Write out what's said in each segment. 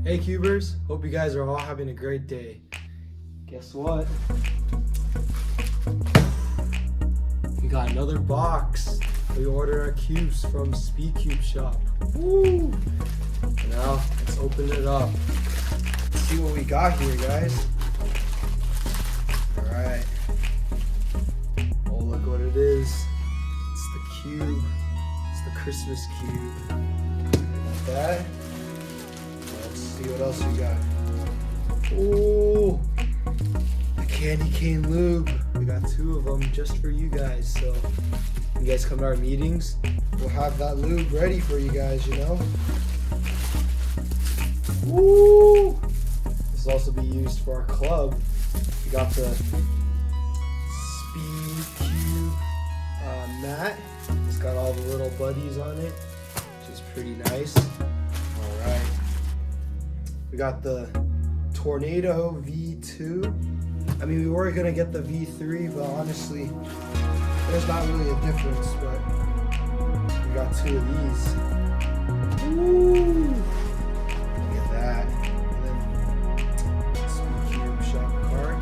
Hey Cubers, hope you guys are all having a great day. Guess what? We got another box. We ordered our cubes from SpeedCubeShop. Woo! Now, let's open it up. Let's see what we got here, guys. Alright. Oh, look what it is. It's the cube. It's the Christmas cube. Like that. Let's see what else we got. Oh, the candy cane lube. We got 2 of them just for you guys. So when you guys come to our meetings, we'll have that lube ready for you guys, you know. Woo! This will also be used for our club. We got the SpeedCube mat. It's got all the little buddies on it, which is pretty nice. Alright. We got the Tornado V2. I mean, we were going to get the V3, but honestly, there's not really a difference, but we got 2 of these. Woo! Look at that. And then SpeedCubeShop card,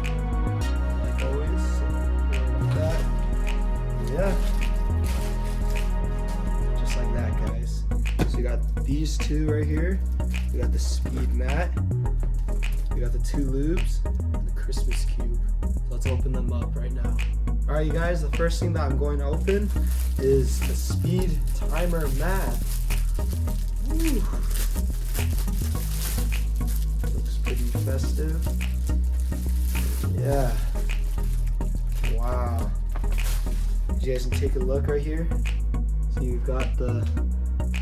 like always. So, like that. Yeah. Just like that, guys. So we got these 2 right here. We got the speed mat. We got the 2 lubes and the Christmas cube. So let's open them up right now. Alright, you guys, the first thing that I'm going to open is the speed timer mat. Woo. Looks pretty festive. Yeah. Wow. You guys can take a look right here. So you've got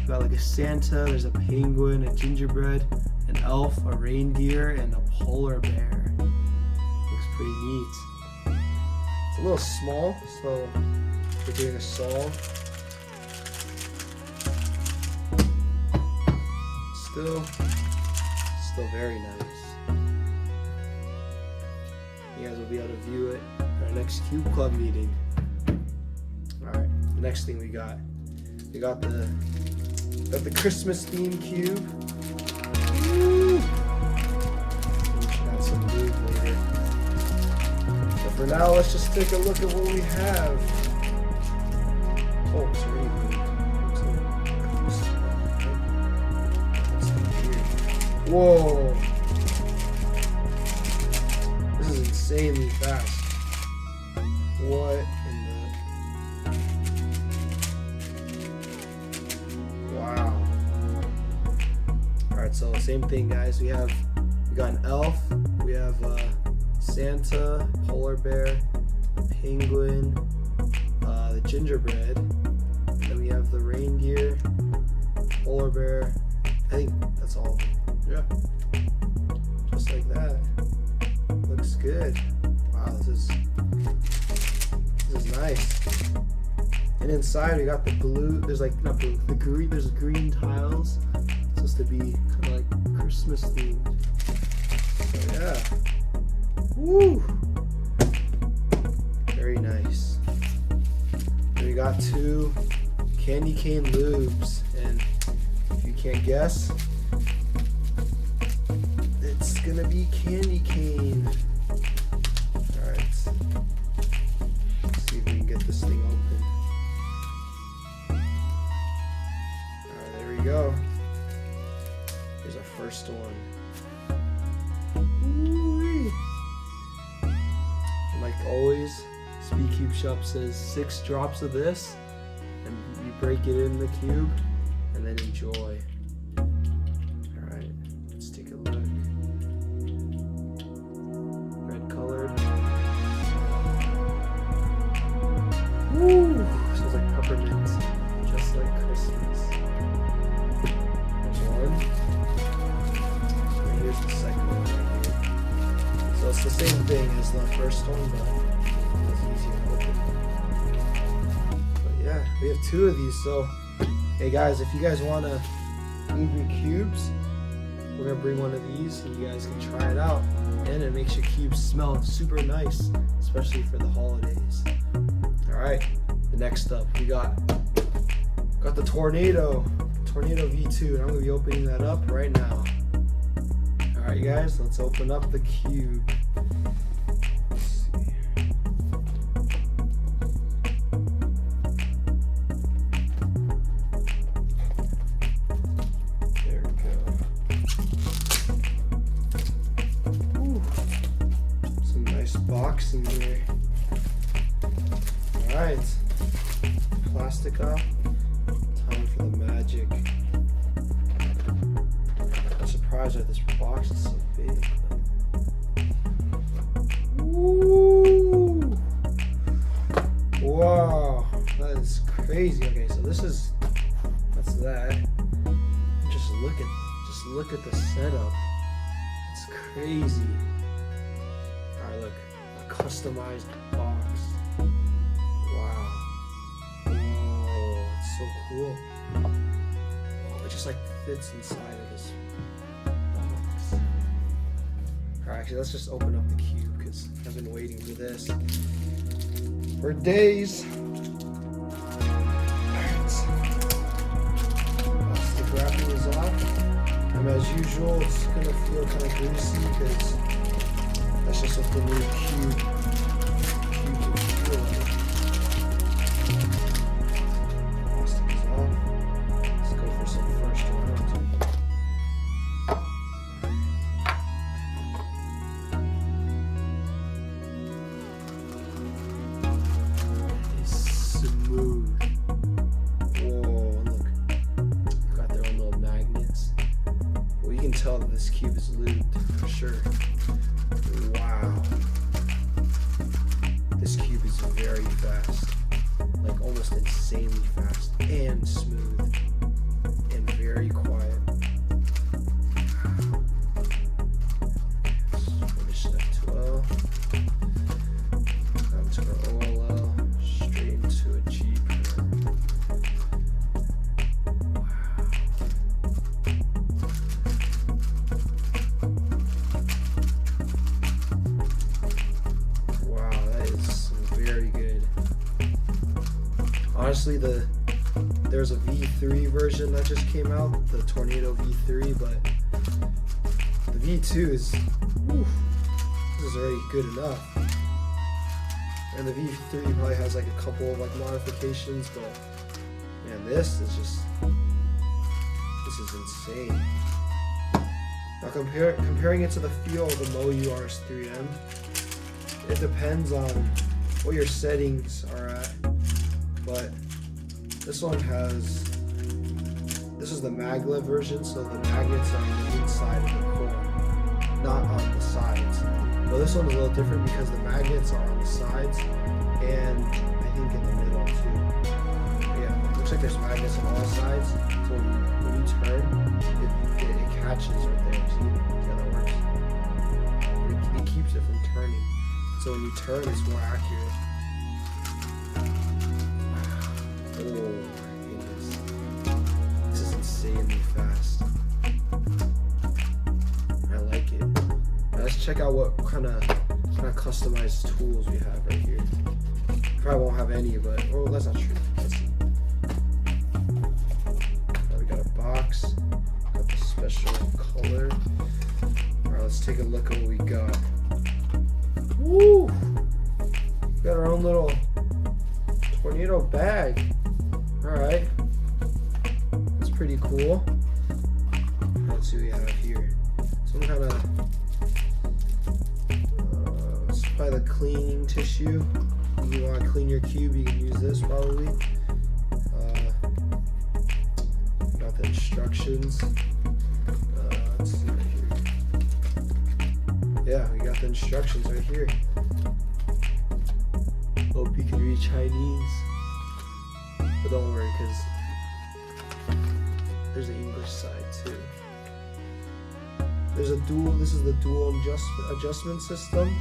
like a Santa, there's a penguin, a gingerbread, an elf, a reindeer, and a polar bear. Looks pretty neat. It's a little small, so we're doing a solve. Still very nice. You guys will be able to view it at our next Cube Club meeting. Alright, the next thing we got the Christmas themed cube. Woo! We should have some lube later. But for now, let's just take a look at what we have. Oh, it's really good. Whoa! This is insanely fast. What in the... Wow. Alright, so same thing, guys. We got an elf, we have Santa, polar bear, the penguin, the gingerbread, and then we have the reindeer, polar bear. I think that's all of them. Yeah. Just like that. Looks good. Wow, this is nice. And inside we got the blue, there's like, not blue, the green, there's green tiles. It's supposed to be kind of like Christmas themed. So yeah. Woo! Very nice. And we got 2 candy cane lubes. And if you can't guess, it's gonna be candy cane. Alright. Let's see if we can get this thing open. Go. Here's our first one. Ooh-wee. And like always, SpeedCubeShop says 6 drops of this, and you break it in the cube, and then enjoy. Alright, let's take a look. Red colored. Woo! Smells like peppermint, just like Christmas. Here's the second one right here. So it's the same thing as the first one, but it's easier to open. But yeah, we have 2 of these. So hey guys, if you guys want to lube your cubes, we're gonna bring one of these so you guys can try it out, and it makes your cubes smell super nice, especially for the holidays. All right, the next up we got the Tornado V2, and I'm gonna be opening that up right now. Alright guys, let's open up the cube. Let's see. There we go. Ooh. Some nice box in there. Alright. Plastic off. Time for the magic. I'm surprised that this box is so big. Woo! Wow, that is crazy. Okay, so that's that. Just look at the setup. It's crazy. Alright, look, a customized box. Wow. Whoa, it's so cool. Oh, it just like fits inside of this box. Alright, actually, let's just open up the cube because I've been waiting for this for days. Alright. Plastic wrapping is off. And as usual, it's gonna feel kind of greasy because that's just what the new cube can feel like. Plastic is off. Let's go for some first rounds. It's smooth. Whoa, look. Got their own little magnets. Well, you can tell that this cube is lubed for sure. Wow. This cube is very fast. Like almost insanely fast and smooth and very quiet. Finish step 12. Down to our OLL. Straight into a G curve. Wow, that is very good. Honestly, there's a V3 version that just came out, the Tornado V3, but the V2 is, whew, this is already good enough. And the V3 probably has like a couple of like modifications, but man, this is insane. Now comparing it to the feel of the Moyu RS3M, it depends on what your settings are at, but this one this is the maglev version, so the magnets are on the inside of the core, not on the sides. But this one is a little different because the magnets are on the sides and I think in the middle too. Yeah, looks like there's magnets on all sides, so when you turn, it catches right there. See how that works? It keeps it from turning. So when you turn, it's more accurate. Oh my goodness. This is insanely fast. I like it. Now let's check out what kind of customized tools we have right here. Probably won't have any, but oh, that's not true. Let's see. Now we got a box. Got the special color. Alright, let's take a look at what we got. Woo! We got our own little tornado bag. Alright. That's pretty cool. Let's see what we have here. Some kind of it's probably the cleaning tissue. If you want to clean your cube, you can use this probably. Got the instructions. Let's see right here. Yeah, we got the instructions right here. Hope you can read Chinese. But don't worry, because there's an English side too. This is the dual adjustment system.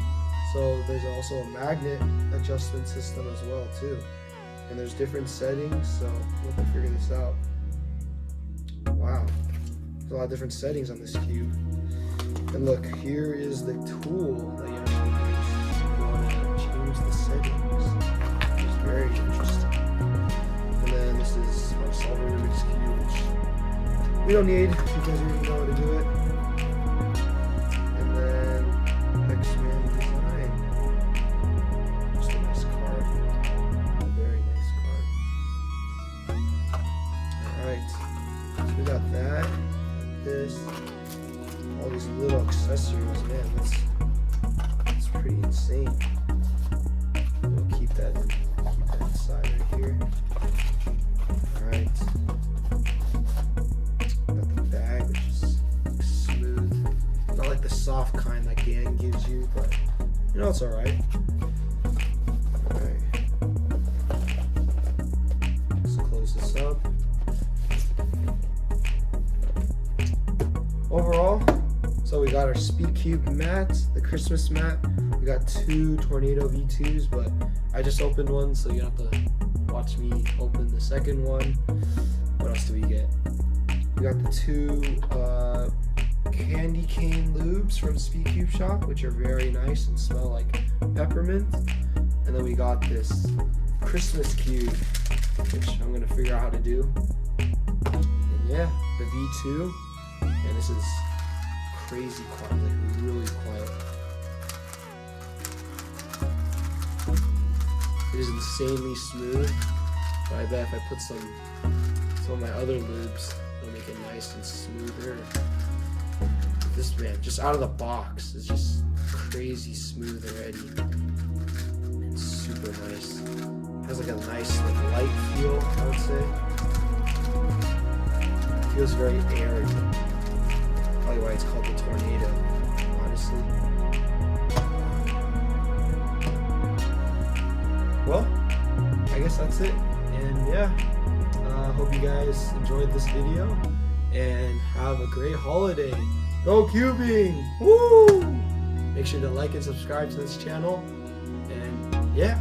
So there's also a magnet adjustment system as well too. And there's different settings, so we'll have to figure this out. Wow. There's a lot of different settings on this cube. And look, here is the tool that you actually use if you want to change the settings. Which is very interesting. And then this is our solver Rubik's Cube, which we don't need because we already know how to do it. these little accessories, man, that's pretty insane. We'll keep that inside right here. Alright. Got the bag, which is smooth. Not like the soft kind that Gang gives you, but you know it's alright. Alright. Let's close this up. Overall, so we got our SpeedCube mat, the Christmas mat. We got 2 Tornado V2s, but I just opened one, so you have to watch me open the second one. What else do we get? We got the 2 candy cane lubes from SpeedCubeShop, which are very nice and smell like peppermint. And then we got this Christmas cube, which I'm gonna figure out how to do. And yeah, the V2. And this is crazy quiet, like really quiet. It is insanely smooth, but I bet if I put some of my other lubes, it'll make it nice and smoother. This, man, just out of the box, is just crazy smooth already. It's super nice. It has like a nice like light feel, I would say. It feels very airy. Probably why it's called the Tornado, honestly. Well, I guess that's it. And yeah, hope you guys enjoyed this video and have a great holiday. Go cubing! Woo! Make sure to like and subscribe to this channel. And yeah.